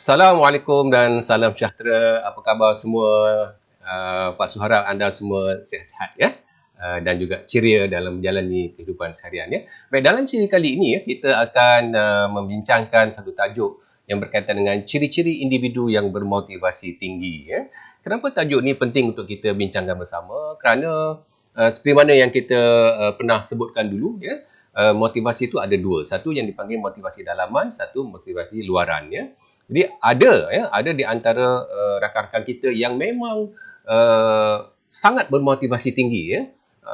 Assalamualaikum dan salam sejahtera. Apa khabar semua? Pak Su harap anda semua sihat-sihat ya. Dan juga ceria dalam menjalani kehidupan seharian ya. Baik, dalam siri kali ini ya, kita akan membincangkan satu tajuk yang berkaitan dengan ciri-ciri individu yang bermotivasi tinggi ya. Kenapa tajuk ni penting untuk kita bincangkan bersama? Kerana seperti mana yang kita pernah sebutkan dulu ya, motivasi itu ada dua. Satu yang dipanggil motivasi dalaman, satu motivasi luaran ya. Jadi ada di antara rakan-rakan kita yang memang sangat bermotivasi tinggi ya.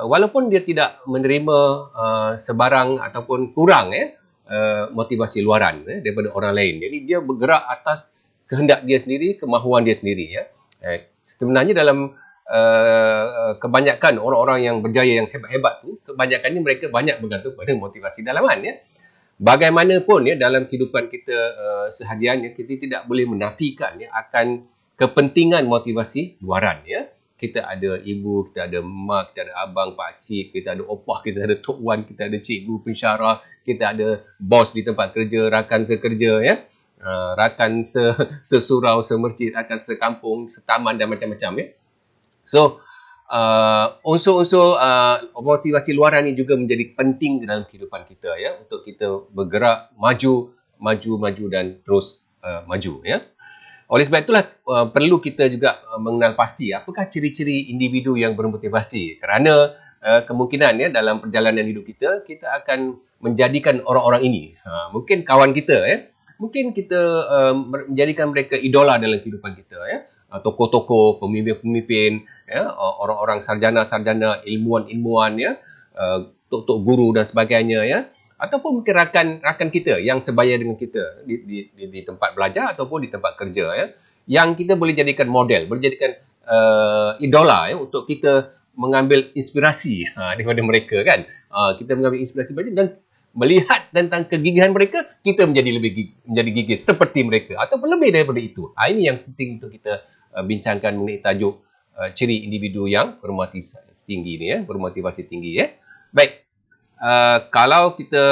Walaupun dia tidak menerima sebarang ataupun kurang ya motivasi luaran daripada orang lain. Jadi dia bergerak atas kehendak dia sendiri, kemahuan dia sendiri ya. Sebenarnya dalam kebanyakan orang-orang yang berjaya, yang hebat-hebat tu, kebanyakannya mereka banyak bergantung pada motivasi dalaman ya. Bagaimanapun ya dalam kehidupan kita seharian ya, kita tidak boleh menafikan ya akan kepentingan motivasi luaran ya. Kita ada ibu, kita ada mak, kita ada abang, pak cik, kita ada opah, kita ada tok wan, kita ada cikgu pensyarah, kita ada bos di tempat kerja, rakan sekerja ya. Rakan sesurau, semercik, rakan sekampung, setaman dan macam-macam ya. So unsur-unsur motivasi luaran ini juga menjadi penting dalam kehidupan kita ya, untuk kita bergerak maju dan terus maju ya. Oleh sebab itulah perlu kita juga mengenal pasti apakah ciri-ciri individu yang bermotivasi, kerana kemungkinan ya dalam perjalanan hidup kita akan menjadikan orang-orang ini mungkin kawan kita ya, mungkin kita menjadikan mereka idola dalam kehidupan kita ya. Tokoh-tokoh, pemimpin-pemimpin, ya, orang-orang sarjana-sarjana, ilmuwan-ilmuwan, ya, tok-tok guru dan sebagainya, ya, ataupun mungkin rakan kita yang sebaya dengan kita di tempat belajar ataupun di tempat kerja, ya, yang kita boleh jadikan model, boleh jadikan idola, ya, untuk kita mengambil inspirasi daripada mereka, kan? Kita mengambil inspirasi dan melihat tentang kegigihan mereka, kita menjadi gigih seperti mereka ataupun lebih daripada itu. Ini yang penting untuk kita bincangkan mengenai tajuk ciri individu yang bermotivasi tinggi ni ya, bermotivasi tinggi ya. Baik. Kalau kita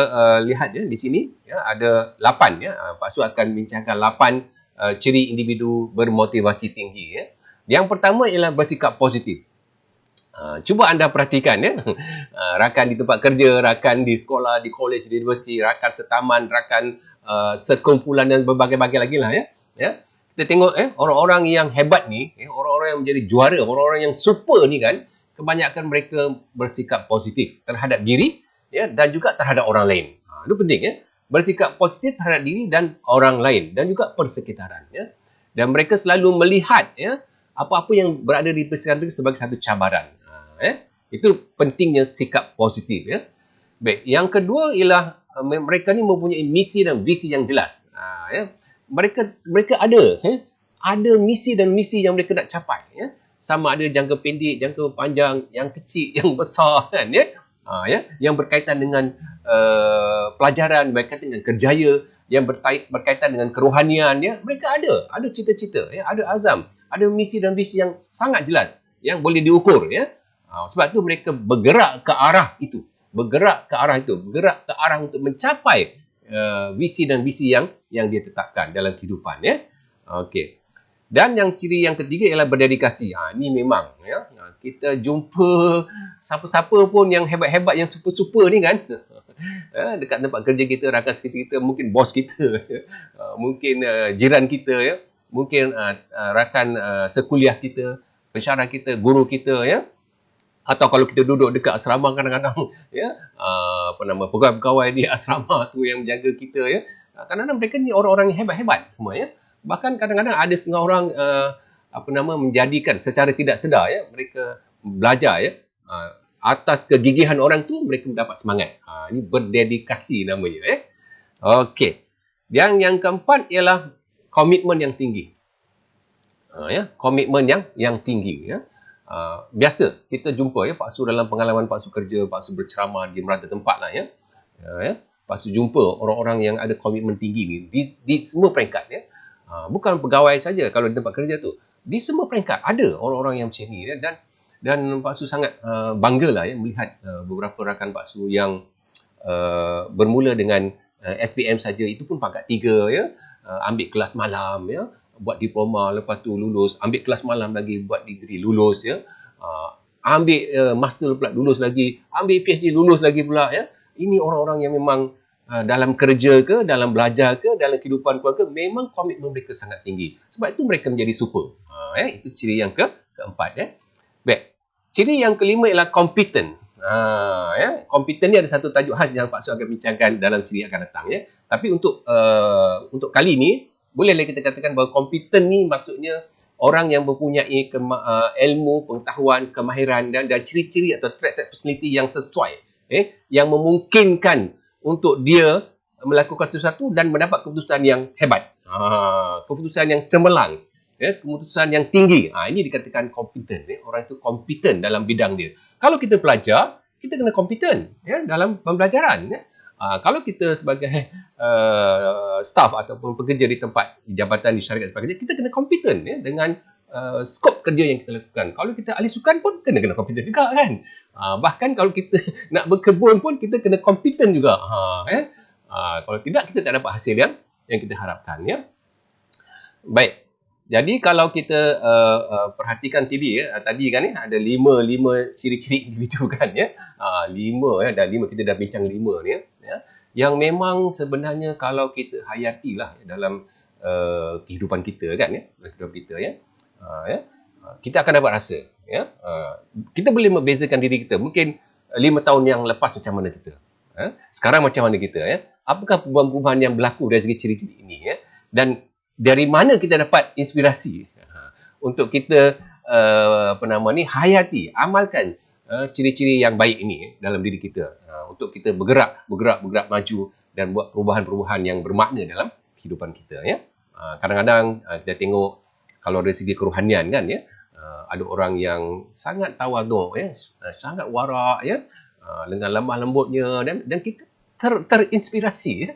lihat ya di sini ya, ada 8 ya. Pak Su akan bincangkan 8 ciri individu bermotivasi tinggi ya. Yang pertama ialah bersikap positif. Cuba anda perhatikan ya, rakan di tempat kerja, rakan di sekolah, di college, di universiti, rakan setaman, rakan sekumpulan dan berbagai-bagai lagi lah ya. Kita tengok orang-orang yang hebat ni, orang-orang yang menjadi juara, orang-orang yang super ni kan, kebanyakan mereka bersikap positif terhadap diri ya, dan juga terhadap orang lain. Itu penting ya, bersikap positif terhadap diri dan orang lain dan juga persekitaran ya. Dan mereka selalu melihat ya apa-apa yang berada di persekitaran mereka sebagai satu cabaran. Itu pentingnya sikap positif ya. Baik, yang kedua ialah mereka ni mempunyai misi dan visi yang jelas. Ya. Mereka ada misi dan misi yang mereka nak capai ya. Sama ada jangka pendek, jangka panjang, yang kecil, yang besar kan ya. Yang berkaitan dengan pelajaran, berkaitan dengan kerjaya, yang berkaitan dengan kerohanian ya. Mereka ada cita-cita ya, ada azam, ada misi dan visi yang sangat jelas yang boleh diukur ya. Sebab tu mereka bergerak ke arah itu. Bergerak ke arah untuk mencapai visi dan visi yang dia tetapkan dalam kehidupan ya. Okey. Dan yang ciri yang ketiga ialah berdedikasi. Ini memang ya. Kita jumpa siapa-siapa pun yang hebat-hebat, yang super-super ni kan. Dekat tempat kerja kita, rakan sekerja kita, mungkin bos kita, mungkin jiran kita ya. Mungkin rakan sekuliah kita, pensyarah kita, guru kita ya. Atau kalau kita duduk dekat asrama kadang-kadang ya, pegawai-pegawai di asrama tu yang menjaga kita ya, kadang-kadang mereka ni orang-orang yang hebat-hebat semua ya. Bahkan kadang-kadang ada setengah orang menjadikan secara tidak sedar ya, mereka belajar ya, atas kegigihan orang tu mereka mendapat semangat. Ini berdedikasi namanya ya. Okey. Yang keempat ialah komitmen yang tinggi. Komitmen yang tinggi ya. Biasa kita jumpa ya, Pak Su dalam pengalaman Pak Su kerja, Pak Su berceramah di merata tempat lah ya. Pak Su jumpa orang-orang yang ada komitmen tinggi ni di semua peringkat ya. Bukan pegawai saja kalau di tempat kerja tu, di semua peringkat ada orang-orang yang macam ni ya. Dan Pak Su sangat banggalah ya melihat beberapa rakan Pak Su yang bermula dengan SPM saja, itu pun pangkat 3 ya. ambil kelas malam ya, buat diploma, lepas tu lulus, ambil kelas malam lagi buat degree, lulus ya. Ambil master pula, lulus lagi, ambil PhD, lulus lagi pula ya. Ini orang-orang yang memang dalam kerja ke, dalam belajar ke, dalam kehidupan keluarga, memang komitmen mereka sangat tinggi. Sebab itu mereka menjadi super. Itu ciri yang keempat. Baik. Ciri yang kelima ialah competent. Competent ni ada satu tajuk khas yang Pak Su akan bincangkan dalam siri akan datang. Tapi untuk kali ni, bolehlah kita katakan bahawa competent ni maksudnya orang yang mempunyai ilmu, pengetahuan, kemahiran dan ciri-ciri atau trait-trait personality yang sesuai. Yang memungkinkan untuk dia melakukan sesuatu dan mendapat keputusan yang hebat. Keputusan yang cemerlang. Keputusan yang tinggi. Ini dikatakan competent. Orang itu competent dalam bidang dia. Kalau kita pelajar, kita kena competent dalam pembelajaran. Kalau kita sebagai staff ataupun pekerja di tempat di jabatan, di syarikat sebagainya, kita kena competent dengan skop kerja yang kita lakukan. Kalau kita ahli sukan pun kena competent juga kan. Bahkan kalau kita nak berkebun pun kita kena competent juga. Kalau tidak, kita tak dapat hasil yang kita harapkan. Baik. Jadi kalau kita perhatikan tadi kan ada lima ciri-ciri individu kan kita dah bincang 5 ni yang memang sebenarnya kalau kita hayatilah dalam kehidupan kita kan kita akan dapat rasa kita boleh membezakan diri kita mungkin 5 tahun yang lepas macam mana kita sekarang macam mana kita apakah perubahan-perubahan yang berlaku dari segi ciri-ciri ini dan dari mana kita dapat inspirasi untuk kita hayati, amalkan ciri-ciri yang baik ini dalam diri kita untuk kita bergerak maju dan buat perubahan-perubahan yang bermakna dalam kehidupan kita kadang-kadang kita tengok kalau dari segi kerohanian kan ada orang yang sangat tawaduk sangat warak dengan lemah lembutnya dan kita terinspirasi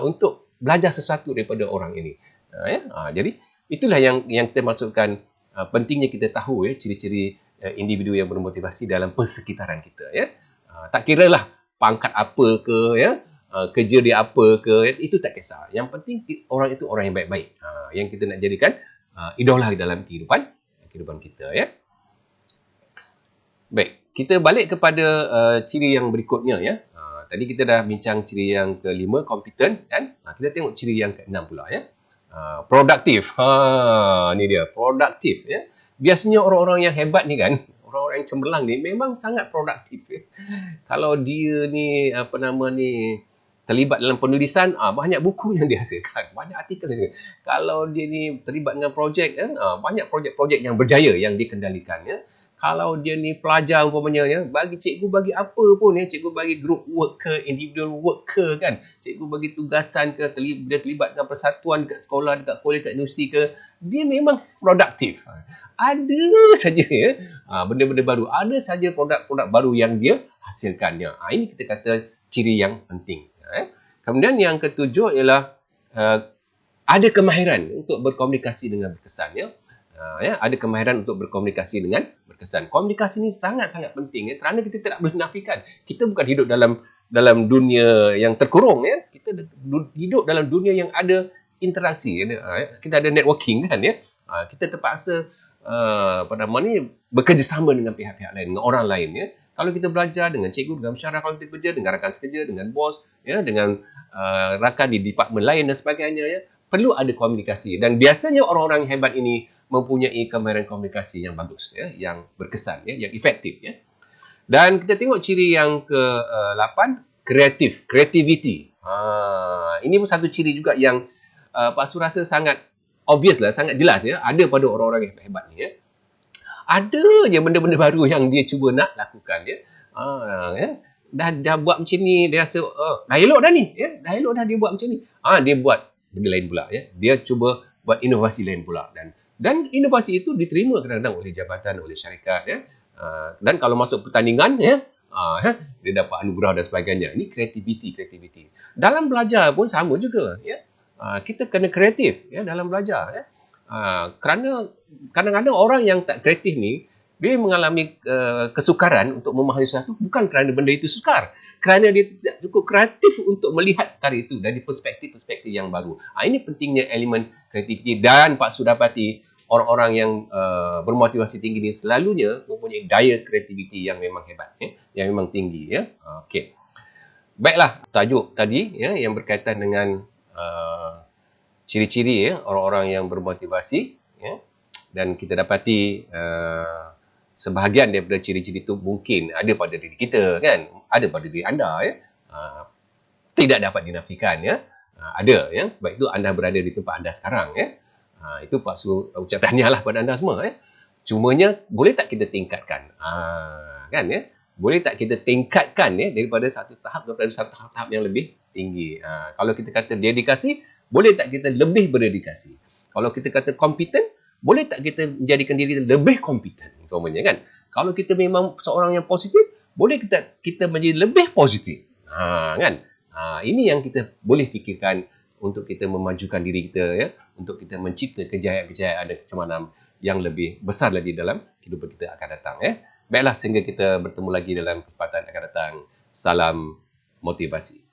untuk belajar sesuatu daripada orang ini. Jadi itulah yang kita maksudkan pentingnya kita tahu ciri-ciri individu yang bermotivasi dalam persekitaran kita tak kiralah pangkat apa ke kerja dia apa ke itu tak kisah, yang penting orang itu orang yang baik-baik yang kita nak jadikan idola dalam kehidupan kita Baik, kita balik kepada ciri yang berikutnya tadi kita dah bincang ciri yang kelima, competent kan. Kita tengok ciri yang keenam pula produktif. Ni dia, produktif Biasanya orang-orang yang hebat ni kan, orang-orang yang cemerlang ni memang sangat produktif Kalau dia ni terlibat dalam penulisan, banyak buku yang dihasilkan, banyak artikel yang kalau dia ni terlibat dengan projek banyak projek-projek yang berjaya yang dikendalikan Kalau dia ni pelajar umpamanya bagi cikgu bagi apa pun cikgu bagi group work ke individual work ke kan, cikgu bagi tugasan ke dia terlibat dengan persatuan dekat sekolah, dekat kolej, dekat universiti ke, dia memang produktif. Ada saja benda-benda baru, ada saja produk-produk baru yang dia hasilkan ini kita kata ciri yang penting Kemudian yang ketujuh ialah ada kemahiran untuk berkomunikasi dengan berkesan ada kemahiran untuk berkomunikasi dengan berkesan. Komunikasi ni sangat-sangat penting kerana kita tidak boleh nafikan. Kita bukan hidup dalam dunia yang terkurung Kita hidup dalam dunia yang ada interaksi kita ada networking kan kita terpaksa bekerjasama dengan pihak-pihak lain, dengan orang lain Kalau kita belajar dengan cikgu, dengan pensyarah, kalau kita bekerja dengan rakan sekerja, dengan bos dengan rakan di departmen lain dan sebagainya perlu ada komunikasi dan biasanya orang-orang yang hebat ini mempunyai kemahiran komunikasi yang bagus yang berkesan yang efektif Dan kita tengok ciri yang ke-8, creativity. Ini pun satu ciri juga yang Pak Su rasa sangat obvious lah, sangat jelas ada pada orang-orang yang hebat ni Ada je benda-benda baru yang dia cuba nak lakukan Dah buat macam ni, dia rasa dah elok dah ni dah elok dah dia buat macam ni dia buat benda lain pula dia cuba buat inovasi lain pula dan inovasi itu diterima kadang-kadang oleh jabatan, oleh syarikat dan kalau masuk pertandingan dia dapat anugerah dan sebagainya. Ini kreativiti. Dalam belajar pun sama juga kita kena kreatif dalam belajar kerana kadang-kadang orang yang tak kreatif ni Dia mengalami kesukaran untuk memahami sesuatu bukan kerana benda itu sukar, kerana dia tidak cukup kreatif untuk melihat perkara itu dari perspektif-perspektif yang baru. Ini pentingnya elemen kreativiti, dan Pak Sudapati, orang-orang yang bermotivasi tinggi ini selalunya mempunyai daya kreativiti yang memang hebat, yang memang tinggi. Okey. Baiklah, tajuk tadi yang berkaitan dengan ciri-ciri orang-orang yang bermotivasi, dan kita dapati sebahagian daripada ciri-ciri itu mungkin ada pada diri kita, kan, ada pada diri anda, tidak dapat dinafikan, ada, sebab itu anda berada di tempat anda sekarang, itu Pak Su ucap tahniahlah pada anda semua, cumanya boleh tak kita tingkatkan, kan, boleh tak kita tingkatkan daripada satu tahap kepada satu tahap yang lebih tinggi. Kalau kita kata dedikasi, boleh tak kita lebih berdedikasi? Kalau kita kata kompeten, boleh tak kita menjadikan diri kita lebih kompeten, umpamanya, kan? Kalau kita memang seorang yang positif, boleh kita menjadi lebih positif, kan? Ini yang kita boleh fikirkan untuk kita memajukan diri kita, untuk kita mencipta kejayaan-kejayaan dan kecemanan yang lebih besar lagi dalam kehidupan kita akan datang. Baiklah, sehingga kita bertemu lagi dalam kesempatan akan datang. Salam motivasi.